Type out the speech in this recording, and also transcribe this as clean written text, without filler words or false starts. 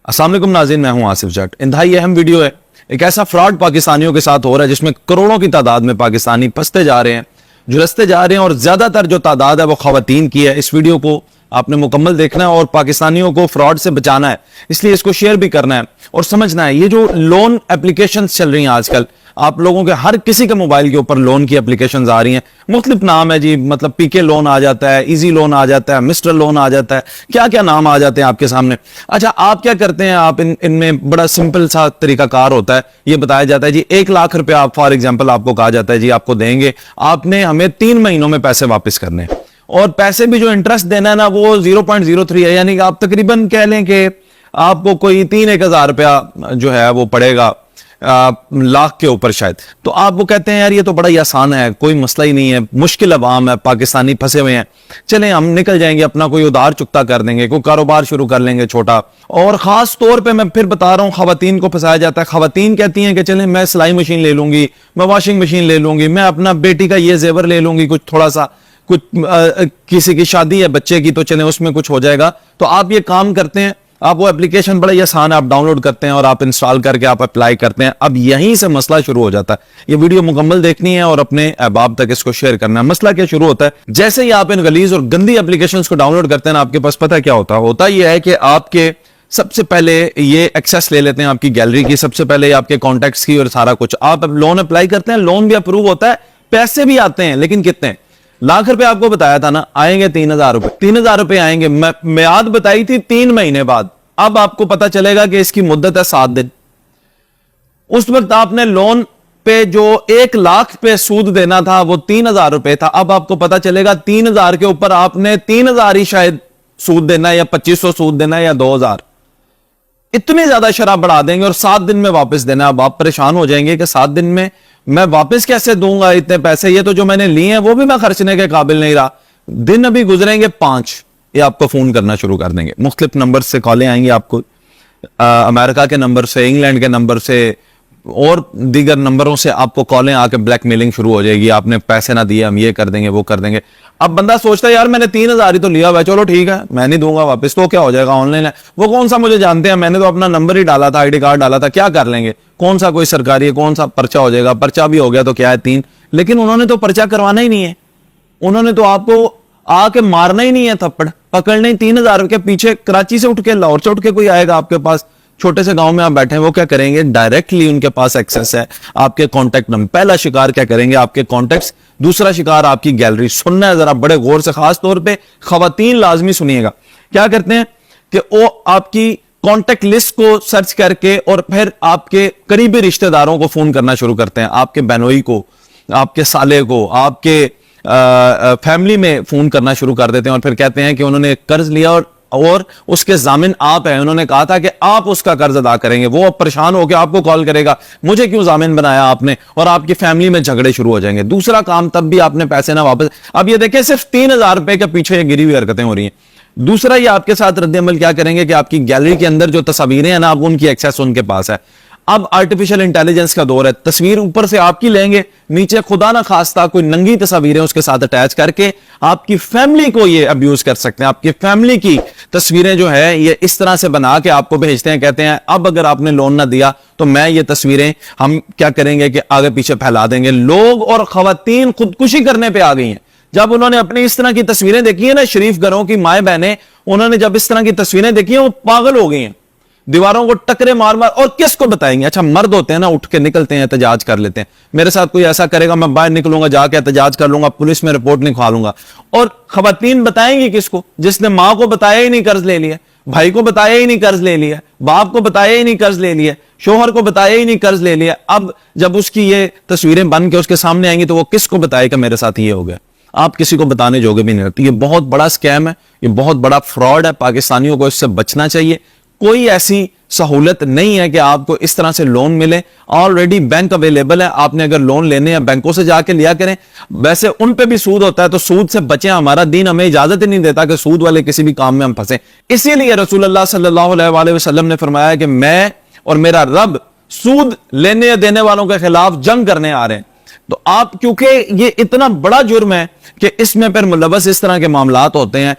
अस्सलाम वालेकुम नाज़रीन, मैं हूं आसिफ जट। इंतहाई अहम वीडियो है। एक ऐसा फ्रॉड पाकिस्तानियों के साथ हो रहा है जिसमें करोड़ों की तादाद में पाकिस्तानी फंसते जा रहे हैं, झुलसते जा रहे हैं, और ज्यादातर जो तादाद है वो खवातीन की है। इस वीडियो को आपने मुकम्मल देखना है और पाकिस्तानियों को फ्रॉड से बचाना है, इसलिए इसको शेयर भी करना है और समझना है। ये जो लोन एप्लीकेशन चल रही हैं आजकल, आप लोगों के हर किसी के मोबाइल के ऊपर लोन की एप्लीकेशंस आ रही हैं। मुख्तलिफ नाम है जी, मतलब पीके लोन आ जाता है, इजी लोन आ जाता है, मिस्टर लोन आ जाता है, क्या क्या नाम आ जाते हैं आपके सामने। अच्छा, आप क्या करते हैं? आप इनमें बड़ा सिंपल सा तरीकाकार होता है। ये बताया जाता है जी 1 लाख रुपए आप फॉर एग्जाम्पल आपको कहा जाता है जी आपको देंगे, आपने हमें 3 महीनों में पैसे वापस करने, और पैसे भी जो इंटरेस्ट देना है ना वो 0.03 है, यानी कि आप तकरीबन कह लें कि आपको कोई 3-1 हजार रुपया जो है वो पड़ेगा लाख के ऊपर शायद। तो आप वो कहते हैं यार ये तो बड़ा ही आसान है, कोई मसला ही नहीं है, मुश्किल अवाम है, पाकिस्तानी फंसे हुए हैं, चलें हम निकल जाएंगे, अपना कोई उधार चुकता कर देंगे, कोई कारोबार शुरू कर लेंगे छोटा। और खास तौर पे मैं फिर बता रहा हूं, खवातीन को फंसाया जाता है। खवातीन कहती हैं कि चलें मैं सिलाई मशीन ले लूंगी, मैं वॉशिंग मशीन ले लूंगी, मैं अपना बेटी का ये जेवर ले लूंगी, कुछ थोड़ा सा कुछ किसी की शादी है बच्चे की, तो चलें उसमें कुछ हो जाएगा। तो आप ये काम करते हैं, आप वो एप्लीकेशन बड़ा ही आसान है, आप डाउनलोड करते हैं और आप इंस्टॉल करके आप अप्लाई करते हैं। अब यहीं से मसला शुरू हो जाता है। ये वीडियो मुकम्मल देखनी है और अपने अहबाब तक इसको शेयर करना है। मसला क्या शुरू होता है, जैसे ही आप इन गलीज और गंदी एप्लीकेशंस को डाउनलोड करते हैं ना, आपके पास पता क्या होता है? होता यह है कि आपके सबसे पहले ये एक्सेस ले लेते हैं आपकी गैलरी की, सबसे पहले आपके कॉन्टैक्ट्स की और सारा कुछ। आप लोन अप्लाई करते हैं, लोन भी अप्रूव होता है, पैसे भी आते हैं, लेकिन कितने? लाख रुपए आपको बताया था ना, आएंगे 3,000 रुपए। 3,000 रुपए आएंगे, मियाद बताई थी 3 महीने बाद। अब आपको पता चलेगा कि इसकी मुद्दत है 7 दिन। उस वक्त आपने लोन पे जो 1 लाख पे सूद देना था वो 3,000 रुपए था। अब आपको पता चलेगा 3,000 के ऊपर आपने 3,000 ही शायद सूद देना है, या 2,500 सूद देना है, या 2,000। इतनी ज्यादा शराब बढ़ा देंगे और 7 दिन में वापस देना। अब आप परेशान हो जाएंगे कि 7 दिन में मैं वापस कैसे दूंगा इतने पैसे, ये तो जो मैंने लिए हैं वो भी मैं खर्चने के काबिल नहीं रहा। दिन अभी गुजरेंगे 5, ये आपको फोन करना शुरू कर देंगे। मुख्तलिफ नंबर से कॉलें आएंगी आपको, अमेरिका के नंबर से, इंग्लैंड के नंबर से और दीगर नंबरों से आपको कॉलें आके ब्लैकमेलिंग शुरू हो जाएगी। आपने पैसे ना दिए, हम ये कर देंगे वो कर देंगे। अब बंदा सोचता है यार मैंने 3,000 ही तो लिया हुआ है, चलो ठीक है मैं नहीं दूंगा वापस, तो क्या हो जाएगा, ऑनलाइन है, वो कौन सा मुझे जानते हैं, मैंने तो अपना नंबर ही डाला था, आईडी कार्ड डाला था, क्या कर लेंगे, कौन सा कोई सरकारी है, कौन सा पर्चा हो जाएगा, पर्चा भी हो गया तो क्या है 3। लेकिन उन्होंने तो पर्चा करवाना ही नहीं है, उन्होंने तो आपको आके मारना ही नहीं है, थप्पड़ पकड़ने ही। 3,000 के पीछे कराची से उठ के, लाहौर से उठ के कोई आएगा आपके पास, छोटे से गांव में आप बैठे हैं, वो क्या करेंगे? डायरेक्टली उनके पास एक्सेस है आपके कॉन्टेक्ट नंबर। पहला शिकार क्या करेंगे? आपके कॉन्टेक्ट्स। दूसरा शिकार आपकी गैलरी। सुनना है जरा बड़े गौर से, खास तौर पे खवातीन लाजमी सुनिएगा। क्या करते हैं कि वो आपकी कॉन्टेक्ट लिस्ट को सर्च करके और फिर आपके करीबी रिश्तेदारों को फोन करना शुरू करते हैं, आपके बहनोई को, आपके साले को, आपके फैमिली में फोन करना शुरू कर देते हैं और फिर कहते हैं कि उन्होंने कर्ज लिया और उसके जामिन आप हैं, उन्होंने कहा था कि आप उसका कर्ज अदा करेंगे। वो अब परेशान होकर आपको कॉल करेगा, मुझे क्यों जामिन बनाया आपने, और आपकी फैमिली में झगड़े शुरू हो जाएंगे। दूसरा काम, तब भी आपने पैसे ना वापस। अब ये देखिए सिर्फ 3,000 रुपए के पीछे ये गिरी हुई हरकतें हो रही हैं। दूसरा ये आपके साथ रद्द-ए-अमल क्या करेंगे कि आपकी गैलरी के अंदर जो तस्वीरें हैं ना, अब उनकी एक्सेस उनके पास है। अब आर्टिफिशियल इंटेलिजेंस का दौर है, तस्वीर ऊपर से आपकी लेंगे, नीचे खुदा ना खास्ता कोई नंगी तस्वीरें उसके साथ अटैच करके आपकी फैमिली को ये अब्यूज कर सकते हैं। आपकी फैमिली की तस्वीरें जो है ये इस तरह से बना के आपको भेजते हैं, कहते हैं अब अगर आपने लोन ना दिया तो मैं ये तस्वीरें हम क्या करेंगे कि आगे पीछे फैला देंगे। लोग और खवातीन खुदकुशी करने पे आ गई हैं। जब उन्होंने अपनी इस तरह की तस्वीरें देखी है ना, शरीफ घरों की माए बहनें, उन्होंने जब इस तरह की तस्वीरें देखी हैं वो पागल हो गई हैं, दीवारों को टकरे मार मार। और किसको बताएंगे? अच्छा, मर्द होते हैं ना, उठ के निकलते हैं, एहतजाज कर लेते हैं, मेरे साथ कोई ऐसा करेगा मैं बाहर निकलूंगा, जाके एहतजाज कर लूंगा, पुलिस में रिपोर्ट लिखवा लूंगा। और खवातीन बताएंगी किसको? जिसने मां को बताया ही नहीं कर्ज ले लिया, भाई को बताया ही नहीं कर्ज ले लिया, बाप को बताया ही नहीं कर्ज ले लिया, शोहर को बताया ही नहीं कर्ज ले लिया। अब जब उसकी ये तस्वीरें बन के उसके सामने आएंगी तो वो किसको बताएगा मेरे साथ ये हो गया? आप किसी को बताने जोगे भी नहीं रहते। ये बहुत बड़ा स्कैम है, ये बहुत बड़ा फ्रॉड है, पाकिस्तानियों को इससे बचना चाहिए। कोई ऐसी सहूलत नहीं है कि आपको इस तरह से लोन मिले, ऑलरेडी बैंक अवेलेबल है। आपने अगर लोन लेने हैं बैंकों से जाके लिया करें। वैसे उन पे भी सूद होता है, तो सूद से बचें। हमारा दीन हमें इजाजत ही नहीं देता कि सूद वाले किसी भी काम में हम फंसे। इसीलिए रसूलुल्लाह सल्लल्लाहु अलैहि वसल्लम ने फरमाया कि मैं और मेरा रब सूद लेने या देने वालों के खिलाफ जंग करने आ रहे हैं। तो आप, क्योंकि ये इतना बड़ा जुर्म है कि इसमें फिर मुलव्वस इस तरह के मामलात होते हैं।